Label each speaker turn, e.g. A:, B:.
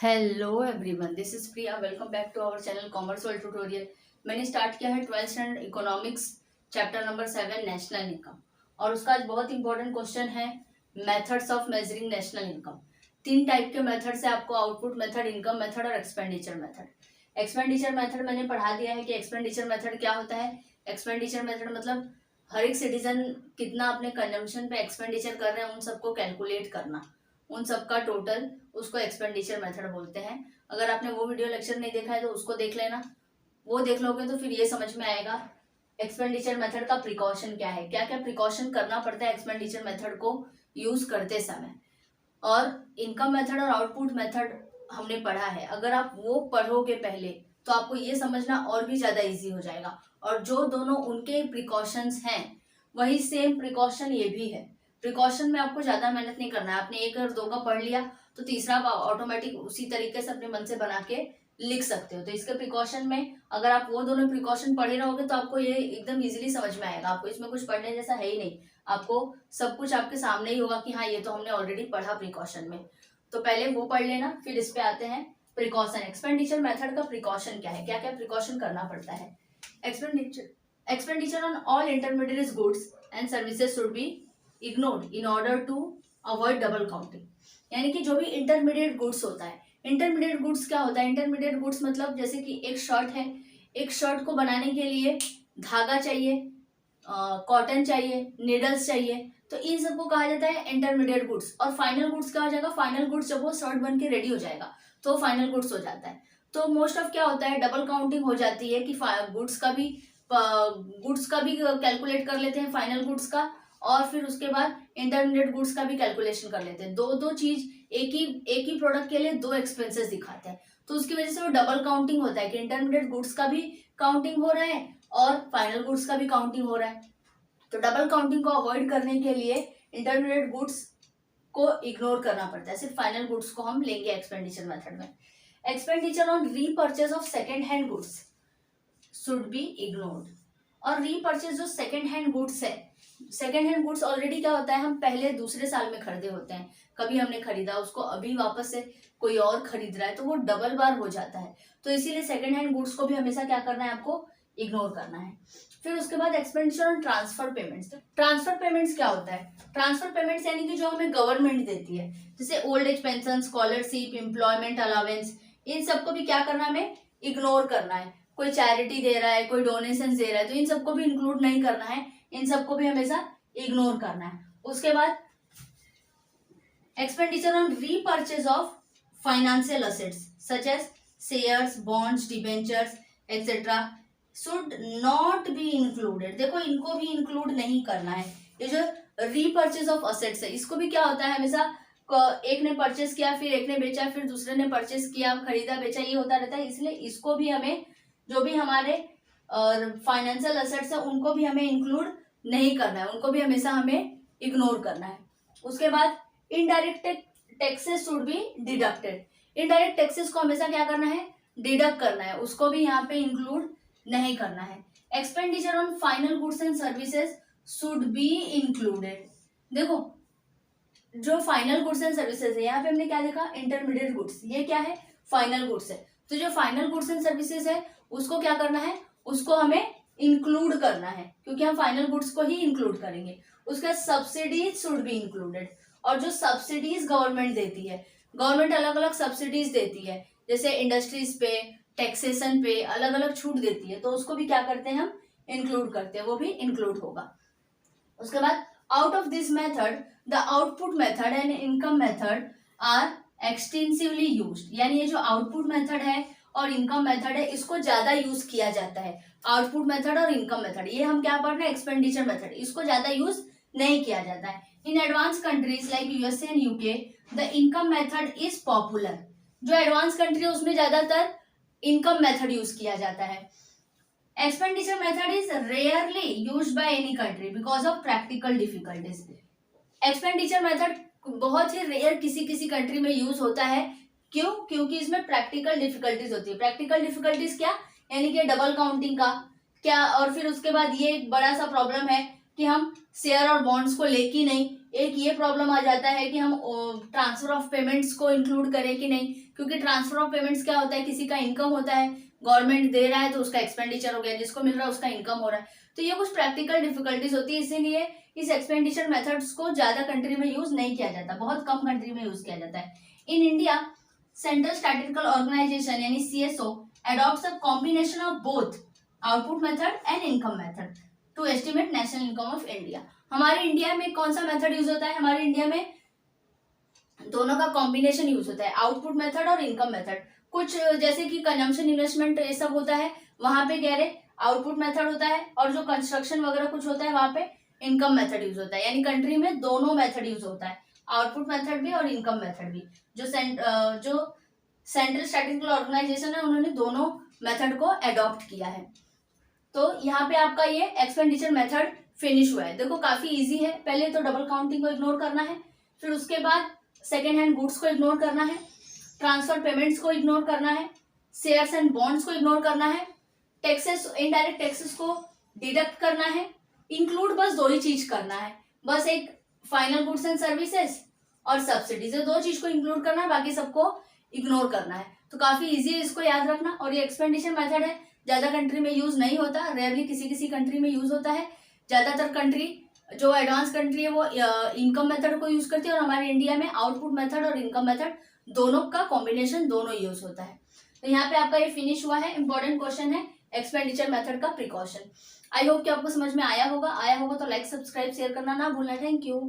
A: Hello everyone, this is Priya. Welcome back to our channel commerce world tutorial. मैंने start किया है 12th standard economics chapter number 7 national income, और उसका आज बहुत इंपॉर्टेंट क्वेश्चन है methods of measuring national income. तीन टाइप के मेथड से आपको आउटपुट मेथड, इनकम मेथड और एक्सपेंडिचर मेथड। एक्सपेंडिचर मेथड मैंने पढ़ा दिया है कि एक्सपेंडिचर मेथड क्या होता है। एक्सपेंडिचर मेथड मतलब हर एक सिटीजन कितना अपने कंजम्पशन पे एक्सपेंडिचर कर रहे हैं उन सबको कैलकुलेट करना, उन सबका टोटल, उसको एक्सपेंडिचर मेथड बोलते हैं। अगर आपने वो वीडियो लेक्चर नहीं देखा है तो उसको देख लेना। वो देख लोगे तो फिर ये समझ में आएगा एक्सपेंडिचर मेथड का प्रिकॉशन क्या है, क्या क्या प्रिकॉशन करना पड़ता है एक्सपेंडिचर मेथड को यूज करते समय। और इनकम मेथड और आउटपुट मेथड हमने पढ़ा है। अगर आप वो पढ़ोगे पहले तो आपको ये समझना और भी ज्यादा इजी हो जाएगा। और जो दोनों उनके प्रिकॉशंस हैं वही सेम प्रिकॉशन ये भी है। प्रिकॉशन में आपको ज्यादा मेहनत नहीं करना है। आपने एक और दो का पढ़ लिया तो तीसरा आप ऑटोमेटिक उसी तरीके से अपने मन से बना के लिख सकते हो। तो इसके प्रिकॉशन में अगर आप वो दोनों प्रिकॉशन पढ़े रहोगे तो आपको ये एकदम इजीली समझ में आएगा। आपको इसमें कुछ पढ़ने जैसा है ही नहीं, आपको सब कुछ आपके सामने ही होगा कि हाँ ये तो हमने ऑलरेडी पढ़ा प्रिकॉशन में। तो पहले वो पढ़ लेना, फिर इस पे आते हैं प्रिकॉशन। एक्सपेंडिचर मेथड का प्रिकॉशन क्या है, क्या क्या प्रिकॉशन करना पड़ता है। Expenditure on all intermediate goods and services should be ignored in order to avoid double counting. यानी कि जो भी इंटरमीडिएट गुड्स होता है, इंटरमीडिएट गुड्स क्या होता है, इंटरमीडिएट गुड्स मतलब जैसे कि एक शर्ट है, एक शर्ट को बनाने के लिए धागा चाहिए, कॉटन चाहिए, नीडल्स चाहिए, तो इन सबको कहा जाता है इंटरमीडिएट गुड्स। और फाइनल गुड्स क्या हो जाएगा, फाइनल गुड्स जब वो शर्ट बन के रेडी हो जाएगा तो फाइनल गुड्स हो जाता है। तो मोस्ट ऑफ क्या होता है, डबल काउंटिंग हो जाती है कि गुड्स का भी कैलकुलेट कर लेते हैं, फाइनल गुड्स का, और फिर उसके बाद इंटरमीडिएट गुड्स का भी कैलकुलेशन कर लेते हैं। दो दो चीज एक ही प्रोडक्ट के लिए दो एक्सपेंसेस दिखाते हैं, तो उसकी वजह से वो डबल काउंटिंग होता है कि इंटरमीडिएट गुड्स का भी काउंटिंग हो रहा है और फाइनल गुड्स का भी काउंटिंग हो रहा है। तो डबल काउंटिंग को अवॉइड करने के लिए इंटरमीडिएट गुड्स को इग्नोर करना पड़ता है, सिर्फ फाइनल गुड्स को हम लेंगे एक्सपेंडिचर मेथड में। Expenditure on repurchase of second hand goods should be ignored. और रीपर्चेज जो सेकेंड हैंड गुड्स है, सेकेंड हैंड गुड्स ऑलरेडी क्या होता है, हम पहले दूसरे साल में खरीदे होते हैं, कभी हमने खरीदा, उसको अभी वापस से कोई और खरीद रहा है तो वो डबल बार हो जाता है। तो इसीलिए सेकेंड हैंड गुड्स को भी हमेशा क्या करना है, आपको इग्नोर करना है। फिर उसके बाद expenditure on transfer payments. Transfer payments क्या होता है, ट्रांसफर पेमेंट्स यानी कि जो हमें गवर्नमेंट देती है, जैसे old age pension, scholarship, employment allowance, इन सबको भी क्या करना है, हमें इग्नोर करना है। कोई चैरिटी दे रहा है, कोई डोनेशन दे रहा है, तो इन सबको भी इंक्लूड नहीं करना है, इन सबको भी हमेशा इग्नोर करना है। उसके बाद expenditure on repurchase of financial assets such as shares, bonds, debentures etcetera should not be included. देखो इनको भी इंक्लूड नहीं करना है। ये जो रीपर्चेज ऑफ असेट्स है, इसको भी क्या होता है, हमेशा एक ने परचेस किया, फिर एक ने बेचा, फिर दूसरे ने परचेस किया, खरीदा, बेचा, ये होता रहता है। इसलिए इसको भी हमें, जो भी हमारे फाइनेंशियल असेट्स है उनको भी हमें इंक्लूड नहीं करना है, उनको भी हमेशा हमें इग्नोर करना है। उसके बाद indirect taxes should be deducted. Indirect taxes को हमेशा क्या करना है, डिडक्ट करना है, उसको भी यहाँ पे इंक्लूड नहीं करना है। Expenditure on final goods and services should B included. देखो जो फाइनल गुड्स एंड सर्विसेज है, यहाँ पे हमने क्या देखा, इंटरमीडिएट गुड्स, ये क्या है, फाइनल गुड्स है। तो जो फाइनल गुड्स एंड सर्विसेज है उसको क्या करना है, उसको हमें इंक्लूड करना है, क्योंकि हम फाइनल गुड्स को ही इंक्लूड करेंगे। उसका सब्सिडीज शुड बी इंक्लूडेड। और जो सब्सिडीज गवर्नमेंट देती है, गवर्नमेंट अलग अलग सब्सिडीज देती है, जैसे इंडस्ट्रीज पे, टैक्सेशन पे अलग अलग छूट देती है, तो उसको भी क्या करते हैं, हम इंक्लूड करते हैं, वो भी इंक्लूड होगा। उसके बाद out of this method the output method and income method are extensively used. यानी ये जो आउटपुट मेथड है और इनकम मेथड है, इसको ज्यादा यूज किया जाता है। आउटपुट मेथड और इनकम मेथड, ये हम क्या पढ़ रहे हैं, एक्सपेंडिचर मेथड, इसको ज्यादा यूज नहीं किया जाता है। In advance countries like USA and UK the income method is popular. जो एडवांस कंट्री है उसमें ज्यादातर इनकम मेथड यूज किया जाता है। Expenditure method is rarely used by any country because of practical difficulties. Expenditure method बहुत ही rare किसी किसी कंट्री में यूज होता है, क्यों, क्योंकि इसमें प्रैक्टिकल डिफिकल्टीज होती है। प्रैक्टिकल डिफिकल्टीज क्या, यानी कि डबल काउंटिंग का क्या, और फिर उसके बाद ये एक बड़ा सा प्रॉब्लम है कि हम शेयर और बॉन्ड्स को लेके नहीं, एक ये प्रॉब्लम आ जाता है कि हम ट्रांसफर ऑफ पेमेंट्स को इंक्लूड करें कि नहीं, क्योंकि ट्रांसफर ऑफ पेमेंट्स क्या होता है, किसी का इनकम होता है, गवर्नमेंट दे रहा है तो उसका एक्सपेंडिचर हो गया, जिसको मिल रहा है उसका इनकम हो रहा है। तो ये कुछ प्रैक्टिकल डिफिकल्टीज होती है, इसीलिए इस एक्सपेंडिचर मेथड्स को ज्यादा कंट्री में यूज नहीं किया जाता, बहुत कम कंट्री में यूज किया जाता है। In India central statistical organisation यानी CSO adopts a combination of both output method and income method to estimate national income of India। हमारे इंडिया में कौन सा मेथड यूज होता है, हमारे इंडिया में दोनों का कॉम्बिनेशन यूज होता है, आउटपुट मेथड और इनकम मेथड। कुछ जैसे कि कंजम्पशन इन्वेस्टमेंट ये सब होता है, वहां पे कह रहे आउटपुट मेथड होता है, और जो कंस्ट्रक्शन वगैरह कुछ होता है वहां पे इनकम मेथड यूज होता है। यानी कंट्री में दोनों मेथड यूज होता है, आउटपुट मेथड भी और इनकम मेथड भी। जो सेंट्रल स्टैटिस्टिकल ऑर्गेनाइजेशन है उन्होंने दोनों मेथड को एडॉप्ट किया है। तो यहाँ पे आपका ये एक्सपेंडिचर मेथड फिनिश हुआ है। देखो काफी इजी है, पहले तो डबल काउंटिंग को इग्नोर करना है, फिर उसके बाद सेकेंड हैंड गुड्स को इग्नोर करना है, ट्रांसफर पेमेंट्स को इग्नोर करना है, शेयर्स एंड बॉन्ड्स को इग्नोर करना है, टैक्सेस इनडायरेक्ट टैक्सेस को डिडक्ट करना है, इंक्लूड बस दो ही चीज करना है, बस एक फाइनल गुड्स एंड सर्विसेज और सब्सिडीज, दो चीज को इंक्लूड करना है, बाकी सबको इग्नोर करना है। तो काफी इजी है इसको याद रखना। और ये एक्सपेंडिचर मेथड है, ज्यादा कंट्री में यूज नहीं होता, रेयरली किसी किसी कंट्री में यूज होता है। ज्यादातर कंट्री जो एडवांस कंट्री है वो इनकम मेथड को यूज करती है, और हमारे इंडिया में आउटपुट मेथड और इनकम मेथड दोनों का कॉम्बिनेशन दोनों यूज होता है। तो यहाँ पे आपका ये फिनिश हुआ है। इंपॉर्टेंट क्वेश्चन है एक्सपेंडिचर मेथड का प्रिकॉशन। आई होप कि आपको समझ में आया होगा तो लाइक सब्सक्राइब शेयर करना ना भूलना। Thank you.